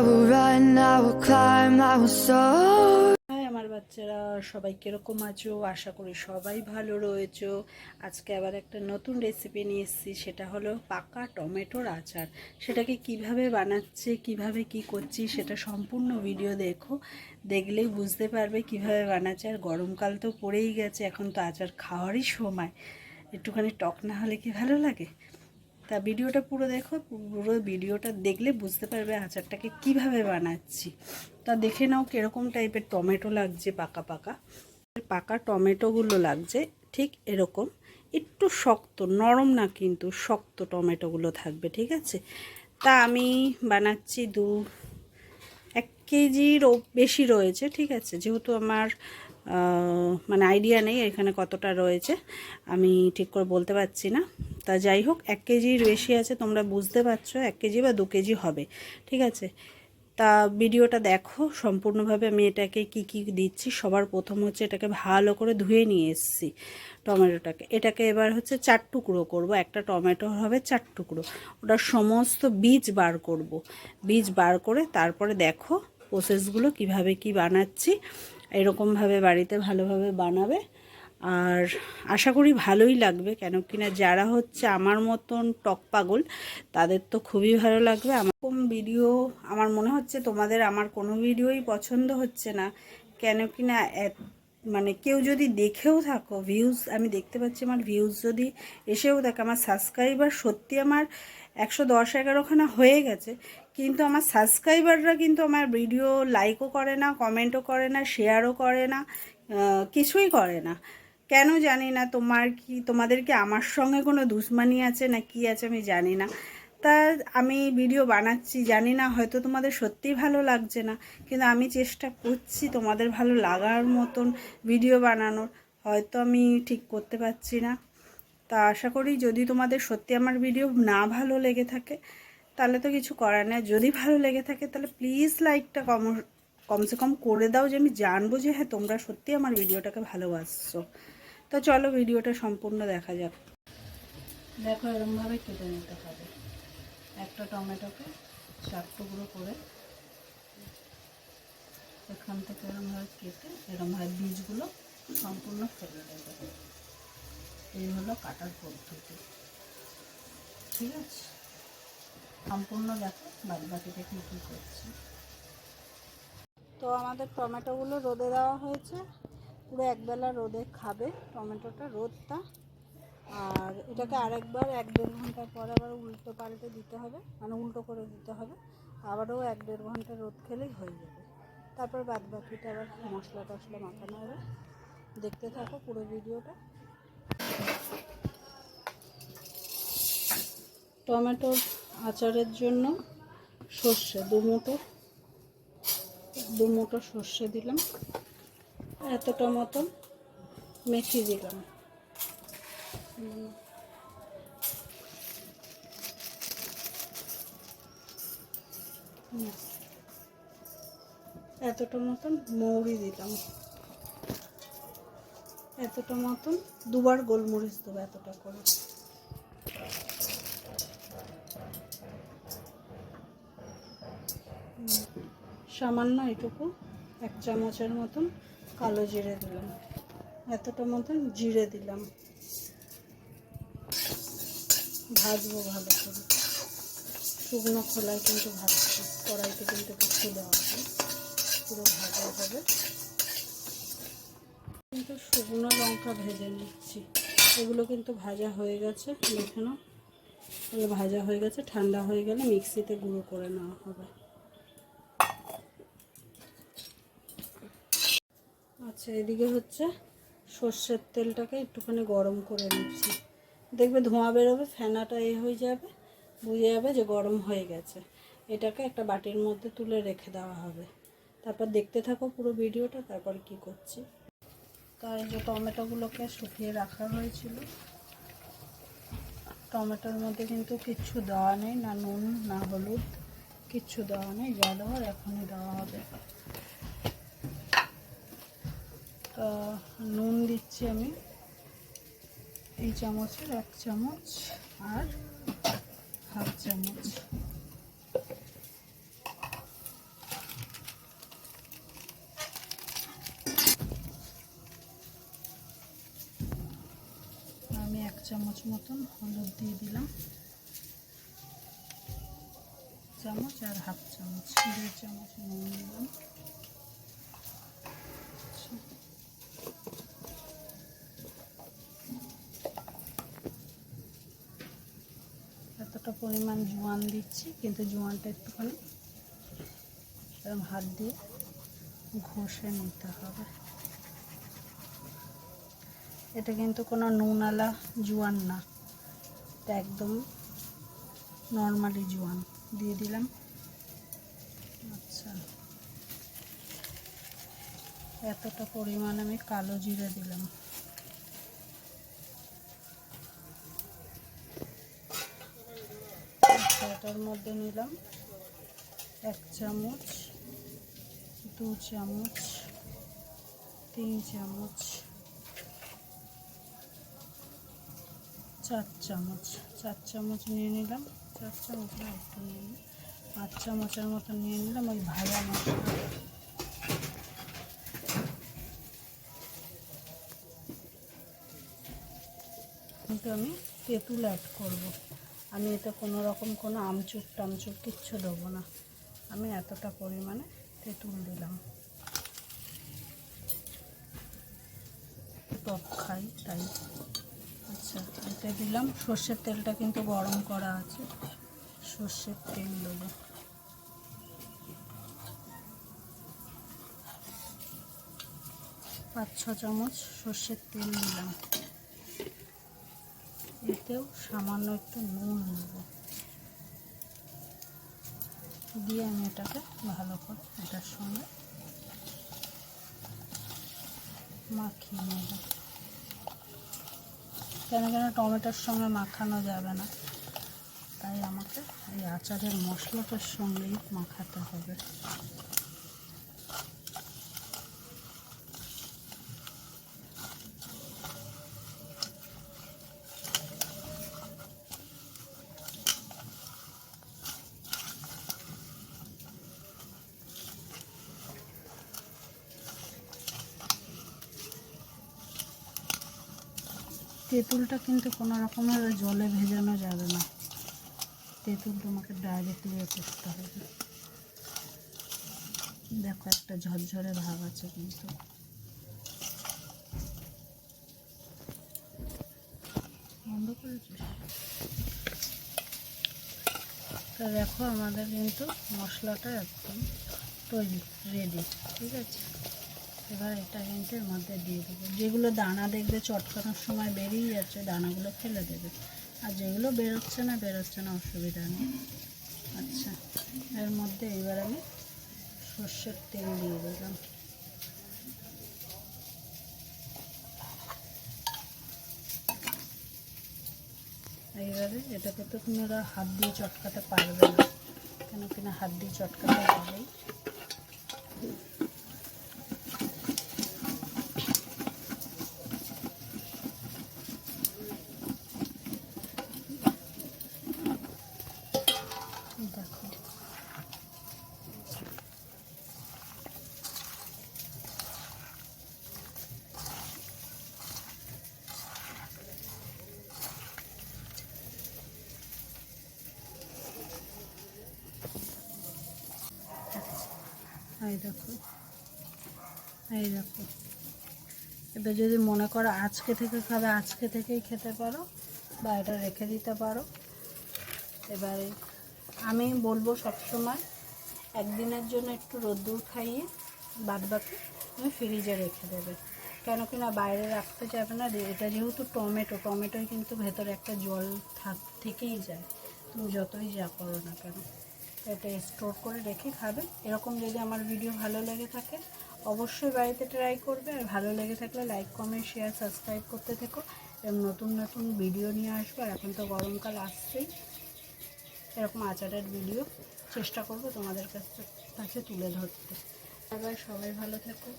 will run, I will climb, I will soar. Hi আমার বাচ্চারা, সবাই কিরকম আছো? আশা করি সবাই ভালো রয়েছো। আজকে আবার একটা নতুন রেসিপি নিয়ে এসেছি, সেটা হলো পাকা টমেটোর আচার। সেটাকে কিভাবে বানাচ্ছে, কিভাবে কি করছি, সেটা সম্পূর্ণ ভিডিও দেখো। দেখলেই বুঝতে পারবে কিভাবে বানাচ্ছে। আর গরমকাল তো পড়েই গেছে, এখন তো আচার খাওয়ারই সময়। একটুখানি টক না হলে কি ভালো লাগে? তা ভিডিওটা পুরো দেখো, পুরো ভিডিওটা দেখলে বুঝতে পারবে আচারটাকে কিভাবে বানাচ্ছি। তা দেখে নাও কীরকম টাইপের টমেটো লাগছে। পাকা পাকা পাকা টমেটোগুলো লাগছে ঠিক এরকম, একটু শক্ত, নরম না কিন্তু শক্ত টমেটোগুলো থাকবে, ঠিক আছে? তা আমি বানাচ্ছি 1 কেজিরও বেশি রয়েছে, ঠিক আছে? যেহেতু আমার মানে আইডিয়া নেই এখানে কতটা রয়েছে, আমি ঠিক করে বলতে পারছি না। তা যাই হোক, 1 কেজির বেশি আছে, তোমরা বুঝতে পারছো 1 কেজি বা 2 কেজি হবে, ঠিক আছে? তা ভিডিওটা দেখো সম্পূর্ণভাবে। আমি এটাকে কি কি দিচ্ছি, সবার প্রথম হচ্ছে এটাকে ভালো করে ধুয়ে নিয়ে এসেছি টমেটোটাকে। এটাকে এবার হচ্ছে 4 টুকরো করব। একটা টমেটো হবে 4 টুকরো। ওটার সমস্ত বীজ বার করব। বীজ বার করে তারপরে দেখো প্রসেসগুলো কিভাবে কি বানাচ্ছি। এরকমভাবে বাড়িতে ভালোভাবে বানাবে, আর আশা করি ভালোই লাগবে। কেন কিনা যারা হচ্ছে আমার মতন টক পাগল, তাদের তো খুবই ভালো লাগবে। আমার ভিডিও আমার মনে হচ্ছে তোমাদের আমার কোনো ভিডিওই পছন্দ হচ্ছে না। কেন কিনা মানে কেউ যদি দেখেও থাকো, ভিউজ আমি দেখতে পাচ্ছি, আমার ভিউজ যদি এসেও থাকে, আমার সাবস্ক্রাইবার সত্যি আমার 110-11খানা হয়ে গেছে, কিন্তু আমার সাবস্ক্রাইবাররা কিন্তু আমার ভিডিও লাইকও করে না, কমেন্টও করে না, শেয়ারও করে না, কিছুই করে না। কেন জানি না। তোমাদের কি আমার সঙ্গে কোনো দুশ্মনী আছে না কি আছে আমি জানি না। তা আমি ভিডিও বানাচ্ছি, জানি না হয়তো তোমাদের সত্যিই ভালো লাগছে না, কিন্তু আমি চেষ্টা করছি তোমাদের ভালো লাগার মতন ভিডিও বানানোর। হয়তো আমি ঠিক করতে পারছি না। তা আশা করি যদি তোমাদের সত্যি আমার ভিডিও না ভালো লেগে থাকে তাহলে তো কিছু করার নেই। যদি ভালো লেগে থাকে তাহলে প্লিজ লাইকটা কমসে কম করে দাও, যে আমি জানবো যে হ্যাঁ তোমরা সত্যি আমার ভিডিওটাকে ভালোবাসছো। তো চলো ভিডিওটা সম্পূর্ণ দেখা যাক। দেখো এরকমভাবে কেটে নিতে হবে। একটা টমেটোকে 4 টুকরো করে এখান থেকে এরকমভাবে কেটে এরকমভাবে বীজগুলো সম্পূর্ণ ফেলে দেবে। এই হলো কাটার পদ্ধতি, ঠিক আছে? সম্পূর্ণ দেখো বাকিটা কী কী করছি। তো আমাদের টমেটোগুলো রোদে দেওয়া হয়েছে, পুরো একবেলা রোদে খাবে টমেটোটা, রোদটা। আর এটাকে আরেকবার 1-1.5 ঘন্টা পর আবার উল্টো পাল্টে দিতে হবে, মানে উল্টো করে দিতে হবে। আবারও 1-1.5 ঘন্টা রোদ খেলেই হয়ে যাবে। তারপর বাকিটা আবার মশলা টশলা মাখানো হবে। দেখতে থাকো পুরো ভিডিওটা। টমেটোর আচারের জন্য সর্ষে 2 মুঠো সর্ষে দিলাম, এতটা মতন মেথি দিলাম, এতটা মতন মৌরি দিলাম, এতটা মতন 2বার গোলমরিচ দেবো, এতটা করে। সামান্য এটুকু 1 চামচের মতন কালো জিরে দিলাম, এতটা মতন জিরে দিলাম। ভাজবো ভালো করে, শুকনো খোলায় কিন্তু ভাজছি, কড়াইতে কিন্তু একটু দেওয়া হবে, পুরো ভাজা হবে। কিন্তু শুকনো লঙ্কা ভেজে নিচ্ছি, এগুলো কিন্তু ভাজা হয়ে গেছে, দেখে নাও এগুলো ভাজা হয়ে গেছে। ঠান্ডা হয়ে গেলে মিক্সিতে গুঁড়ো করে নেওয়া হবে। আচ্ছা, এদিকে হচ্ছে সর্ষের তেলটাকে একটুখানি গরম করে নিচ্ছি। দেখবে ধোঁয়া বেরোবে, ফেনাটা হয়ে যাবে, বুঝে যাবে যে গরম হয়ে গেছে। এটাকে একটা বাটির মধ্যে তুলে রেখে দেওয়া হবে। তারপর দেখতে থাকো পুরো ভিডিওটা, তারপর কি করছি। তাই যে টমেটোগুলোকে শুকিয়ে রাখা হয়েছিল, টমেটোর মধ্যে কিন্তু কিচ্ছু দেওয়া নেই, না নুন না হলুদ, কিচ্ছু দেওয়া নেই। যা দেওয়ার এখনই দেওয়া হবে। তা নুন দিচ্ছি আমি এই চামচের 1 চামচ আর 1/2 চামচ। আমি 1 চামচ মতন হলুদ দিয়ে দিলাম, চামচ আর হাফ চামচ, 2 চামচ নুন দিলাম। এতটা পরিমাণ জোয়ান দিচ্ছি, কিন্তু জোয়ানটা একটুখানি এরকম হাত দিয়ে ঘষে নিতে হবে। এটা কিন্তু কোনো নুনওয়ালা জোয়ান না, এটা একদম নর্মালি জোয়ান দিয়ে দিলাম। আচ্ছা, এতটা পরিমাণ আমি কালো জিরে দিলাম। এটার মধ্যে নিলাম 1 চামচ, 2 চামচ, 3 চামচ, 4 চামচ, 4 চামচ নিয়ে নিলাম। 4 চামচ না, একটু নিয়ে নিই, 5 চামচের মতো নিয়ে নিলাম ওই ভাজা মশলা। কিন্তু আমি তেঁতুল অ্যাড করব। আমি এতে কোনো রকম কোনো আমচুর টামচুর কিচ্ছু দেবো না। আমি এতটা পরিমাণে তেঁতুল দিলাম, টক খাই তাই। আচ্ছা, এতে দিলাম সর্ষের তেলটা কিন্তু গরম করা আছে, সর্ষের তেল দেবো। পাঁচ ছ চামচ সর্ষের তেল দিলাম। এতেও সামান্য একটু নুন দেবো, দিয়ে আমি এটাকে ভালো করে এটার সঙ্গে মাখিয়ে নেব। কেন টমেটোর সঙ্গে মাখানো যাবে না, তাই আমাকে এই আচারের মশলাটার সঙ্গেই মাখাতে হবে। তেঁতুলটা কিন্তু কোনো রকমের জলে ভেজানো যাবে না, তেঁতুল তোমাকে ডাইরেক্টলি করতে হবে। দেখো একটা ঝরঝরে ভাব আছে, কিন্তু বন্ধ করেছিস। তো দেখো আমাদের কিন্তু মশলাটা একদম তৈরি, রেডি, ঠিক আছে। এবার এটা কিন্তু এর মধ্যে দিয়ে দেবো। যেগুলো দানা দেখবে চটকানোর সময় বেরিয়ে যাচ্ছে, দানাগুলো ফেলে দেবে, আর যেগুলো বেরোচ্ছে না অসুবিধা নেই। আচ্ছা, এর মধ্যে এবার আমি সর্ষের তেল দিয়ে দিলাম। এইভাবে এটাকে তো তুমি ওরা হাত দিয়ে চটকাতে পারবে না, কেন কিনা হাত দিয়ে চটকাতে হবেই। দেখো এই দেখো, এই দেখো। এবার যদি মনে করো আজকে থেকে খাবে, আজকে থেকেই খেতে পারো, বা এটা রেখে দিতে পারো। এবারে আমি বলবো সবসময় একদিনের জন্য একটু রোদ্দুর খাইয়ে বাদবাকি তুমি ফ্রিজে রেখে দেবে, কেন কিনা বাইরে রাখতে যাবে না। এটা যেহেতু টমেটোয় কিন্তু ভেতরে একটা জল থেকেই যায়, তুমি যতই যা করো না কেন। এটা স্টোর করে রেখে খাবে। এরকম যদি আমার ভিডিও ভালো লেগে থাকে অবশ্যই বাড়িতে ট্রাই করবে, আর ভালো লেগে থাকলে লাইক কমেন্ট শেয়ার সাবস্ক্রাইব করতে থেকো। এরকম নতুন নতুন ভিডিও নিয়ে আসবো। আর এখন তো গরমকাল আসছেই, এরকম আচারের ভিডিও চেষ্টা করবো তোমাদের কাছে তুলে ধরতে। সবাই ভালো থেকো।